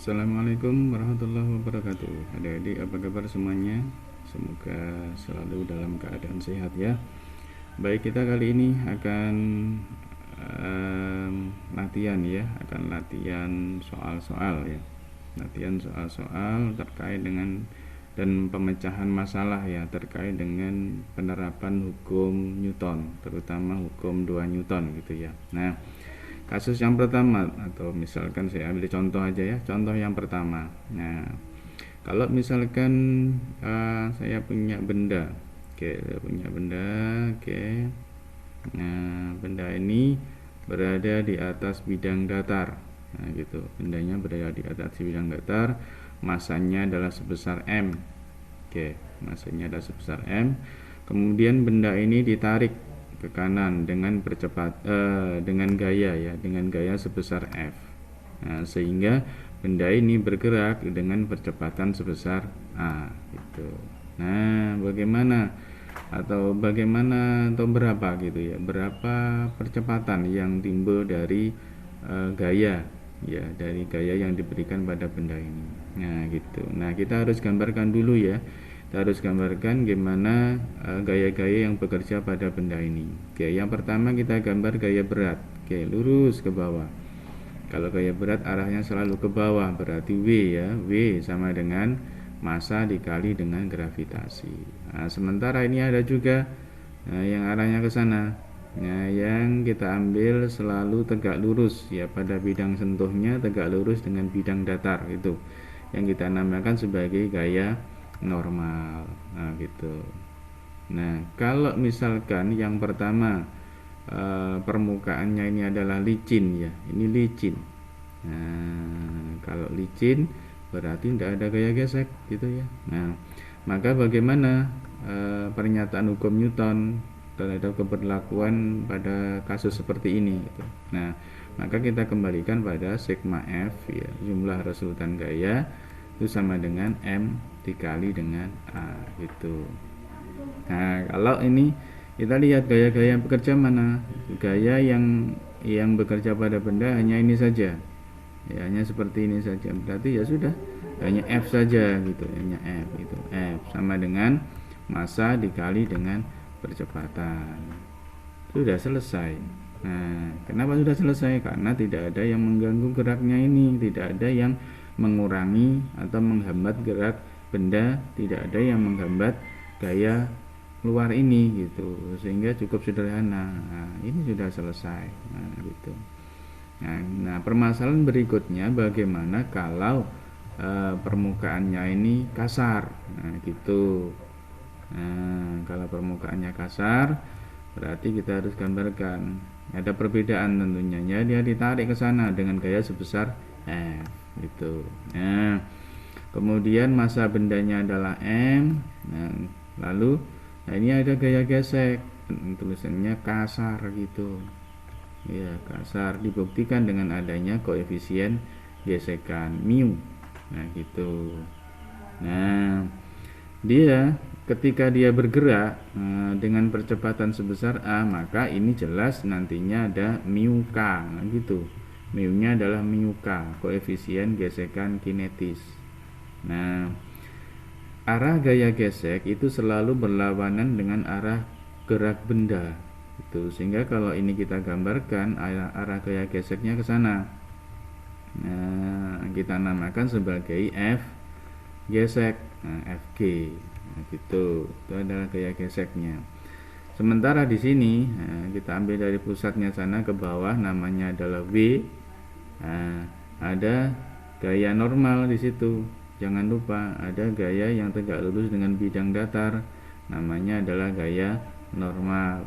Assalamualaikum warahmatullahi wabarakatuh. Adik-adik, apa kabar semuanya? Semoga selalu dalam keadaan sehat ya. Baik, kita kali ini akan latihan ya, akan latihan soal-soal ya. Latihan soal-soal terkait dengan dan pemecahan masalah ya, terkait dengan penerapan hukum Newton, terutama hukum 2 Newton gitu ya. Nah, kasus yang pertama, atau misalkan saya ambil contoh aja ya, contoh yang pertama. Nah, kalau misalkan saya punya benda, saya punya benda, nah benda ini berada di atas bidang datar, nah gitu, bendanya berada di atas bidang datar, masanya adalah sebesar m, masanya adalah sebesar m. Kemudian benda ini ditarik ke kanan dengan dengan gaya sebesar f. Nah, sehingga benda ini bergerak dengan percepatan sebesar a gitu. Nah, bagaimana atau berapa gitu ya, berapa percepatan yang timbul dari gaya ya, dari gaya yang diberikan pada benda ini. Nah gitu. Nah, kita harus gambarkan dulu ya, kita harus gambarkan gimana gaya-gaya yang bekerja pada benda ini. Oke, yang pertama kita gambar gaya berat. Oke, lurus ke bawah. Kalau gaya berat arahnya selalu ke bawah, berarti W ya. W sama dengan massa dikali dengan gravitasi. Nah, sementara ini ada juga yang arahnya ke sana. Nah, yang kita ambil selalu tegak lurus ya, pada bidang sentuhnya tegak lurus dengan bidang datar, itu yang kita namakan sebagai gaya normal. Nah gitu. Nah, kalau misalkan yang pertama permukaannya ini adalah licin ya, ini licin. Nah, kalau licin berarti tidak ada gaya gesek gitu ya. Nah, maka bagaimana pernyataan hukum Newton terhadap keberlakuan pada kasus seperti ini gitu. Nah, maka kita kembalikan pada sigma F ya, jumlah resultan gaya itu sama dengan M dikali dengan A gitu. Nah, kalau ini kita lihat gaya-gaya yang bekerja mana, gaya yang bekerja pada benda hanya ini saja ya, hanya seperti ini saja, berarti ya sudah, hanya F saja gitu, hanya F gitu. F sama dengan massa dikali dengan percepatan, sudah selesai. Nah, kenapa sudah selesai? Karena tidak ada yang mengganggu geraknya ini, tidak ada yang mengurangi atau menghambat gerak benda, tidak ada yang menghambat gaya luar ini gitu, sehingga cukup sederhana. Nah, ini sudah selesai. Nah gitu. Nah, permasalahan berikutnya bagaimana kalau permukaannya ini kasar. Nah gitu. Nah, kalau permukaannya kasar berarti kita harus gambarkan ada perbedaan tentunya ya, dia ditarik ke sana dengan gaya sebesar F gitu. Nah, kemudian massa bendanya adalah M. Nah, lalu ini ada gaya gesek, tulisannya kasar gitu ya, kasar, dibuktikan dengan adanya koefisien gesekan mu. Nah gitu. Nah, dia ketika dia bergerak dengan percepatan sebesar a, maka ini jelas nantinya ada mu k. Nah gitu, mu nya adalah mu k, koefisien gesekan kinetis. Nah, arah gaya gesek itu selalu berlawanan dengan arah gerak benda itu, sehingga kalau ini kita gambarkan arah gaya geseknya ke sana. Nah, kita namakan sebagai F gesek, Fg. Nah, gitu. Itu adalah gaya geseknya. Sementara di sini kita ambil dari pusatnya sana ke bawah, namanya adalah W. Nah, ada gaya normal di situ. Jangan lupa ada gaya yang tegak lurus dengan bidang datar, namanya adalah gaya normal.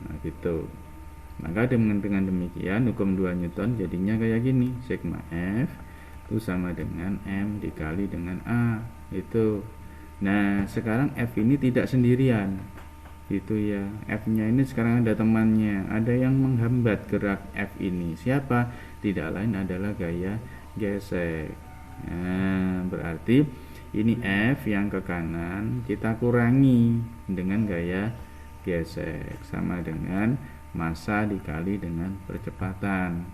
Nah gitu. Maka dengan demikian hukum 2 Newton jadinya kayak gini, sigma F itu sama dengan M dikali dengan A itu. Nah, sekarang F ini tidak sendirian gitu ya, F nya ini sekarang ada temannya, ada yang menghambat gerak F ini. Siapa? Tidak lain adalah gaya gesek. Nah, berarti ini F yang ke kanan kita kurangi dengan gaya gesek, sama dengan massa dikali dengan percepatan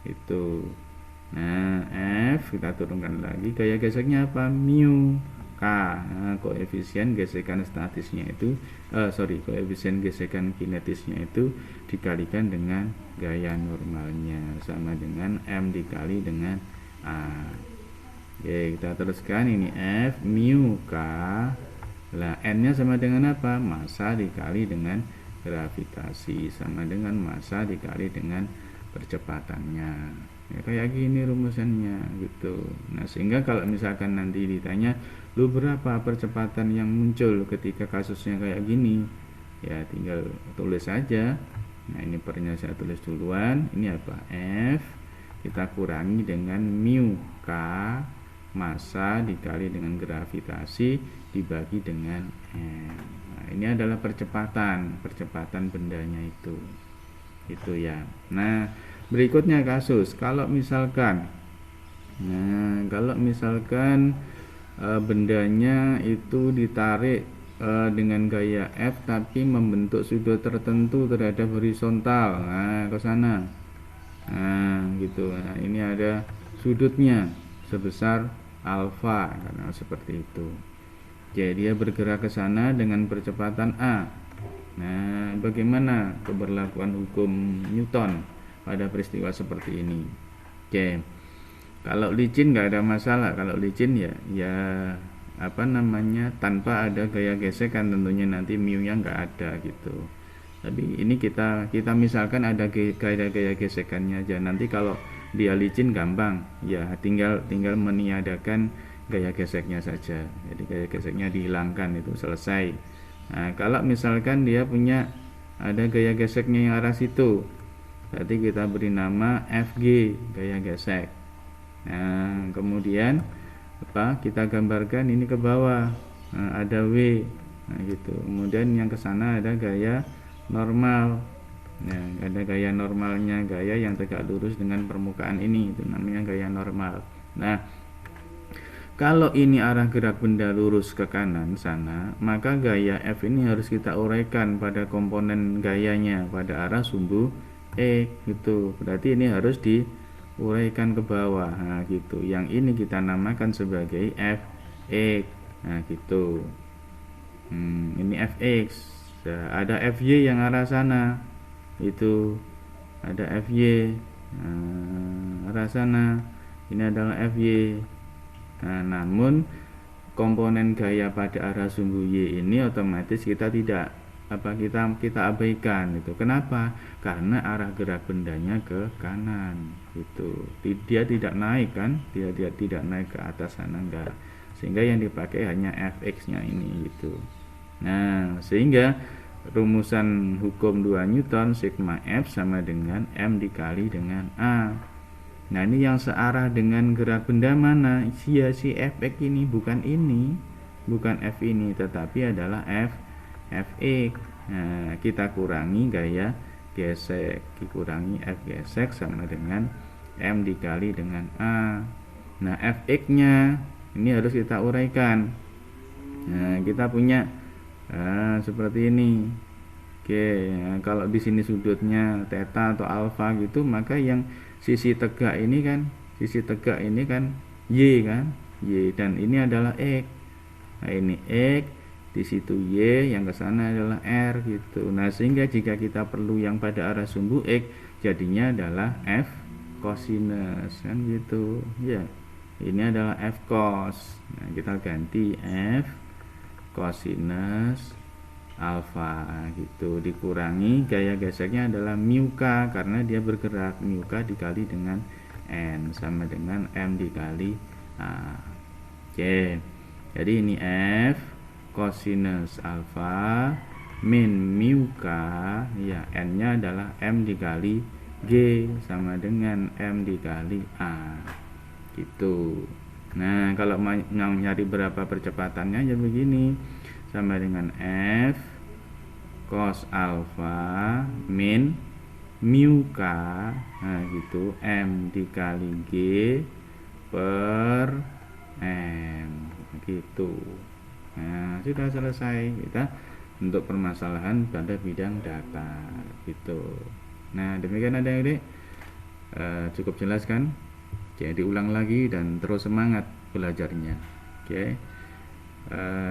itu. Nah, F kita turunkan lagi, gaya geseknya apa? Mu K. Nah, koefisien gesekan statisnya itu koefisien gesekan kinetisnya itu dikalikan dengan gaya normalnya sama dengan M dikali dengan A. Oke, kita teruskan, ini F mu K. Lah, N-nya sama dengan apa? Massa dikali dengan gravitasi sama dengan massa dikali dengan percepatannya. Ya, kayak gini rumusannya gitu. Nah, sehingga kalau misalkan nanti ditanya, lu berapa percepatan yang muncul ketika kasusnya kayak gini? Ya, tinggal tulis saja. Nah, ini pernya saya tulis duluan. Ini apa? F kita kurangi dengan mu K, massa dikali dengan gravitasi dibagi dengan M. Nah, ini adalah percepatan bendanya itu ya. Nah, berikutnya kasus kalau misalkan bendanya itu ditarik dengan gaya F tapi membentuk sudut tertentu terhadap horizontal. Nah, ke sana. Nah, gitu. Nah, ini ada sudutnya sebesar alfa karena seperti itu. Jadi dia bergerak ke sana dengan percepatan A. Nah, bagaimana keberlakuan hukum Newton pada peristiwa seperti ini? Oke. Kalau licin nggak ada masalah. Kalau licin ya tanpa ada gaya gesekan tentunya nanti mu-nya nggak ada gitu. Tapi ini kita misalkan ada gaya gesekannya aja. Nanti kalau dia licin gampang, ya tinggal meniadakan gaya geseknya saja. Jadi gaya geseknya dihilangkan, itu selesai. Nah, kalau misalkan dia punya ada gaya geseknya yang arah situ, berarti kita beri nama FG, gaya gesek. Nah, kemudian kita gambarkan ini ke bawah. Nah, ada W. Nah, gitu. Kemudian yang ke sana ada gaya normal. Nah, ada gaya normalnya, gaya yang tegak lurus dengan permukaan ini, itu namanya gaya normal. Nah, kalau ini arah gerak benda lurus ke kanan sana, maka gaya F ini harus kita uraikan pada komponen gayanya pada arah sumbu E gitu. Berarti ini harus diuraikan ke bawah. Nah, gitu. Yang ini kita namakan sebagai Fx. Nah, gitu. Ini Fx. Nah, ada FY yang arah sana, itu ada FY arah sana, ini adalah FY. Nah, namun komponen gaya pada arah sumbu Y ini otomatis kita tidak kita abaikan itu. Kenapa? Karena arah gerak bendanya ke kanan itu. Dia tidak naik kan? Dia tidak naik ke atas sana, enggak. Sehingga yang dipakai hanya Fx-nya ini gitu. Nah, sehingga rumusan hukum 2 Newton sigma F sama dengan M dikali dengan A. Nah, ini yang searah dengan gerak benda mana? Si Fx ini, bukan F ini, tetapi adalah Fx. Nah, kita kurangi gaya gesek, dikurangi F gesek sama dengan M dikali dengan A. Nah, Fx-nya ini harus kita uraikan. Nah, kita punya seperti ini. Oke, nah, kalau di sini sudutnya theta atau alfa gitu, maka yang sisi tegak ini kan Y kan, Y, dan ini adalah X. Nah, ini X, di situ Y, yang ke sana adalah R gitu. Nah, sehingga jika kita perlu yang pada arah sumbu X, jadinya adalah F cosinus kan gitu. Ya. Ini adalah F cos. Nah, kita ganti F cosinus alfa gitu, dikurangi gaya geseknya adalah mu K karena dia bergerak, mu K dikali dengan N sama dengan M dikali A. Oke, jadi ini F cosinus alfa min mu K, ya N nya adalah M dikali G sama dengan M dikali A gitu. Nah, kalau mau nyari berapa percepatannya ya begini, sama dengan F cos alpha min mu K, nah gitu, M dikali G per M gitu. Nah, sudah selesai kita untuk permasalahan pada bidang datar gitu. Nah, demikian adik-adik, cukup jelas kan? Oke. Oke, diulang lagi dan terus semangat belajarnya. Oke.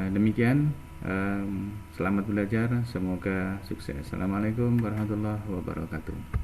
Demikian, selamat belajar, semoga sukses. Assalamualaikum warahmatullahi wabarakatuh.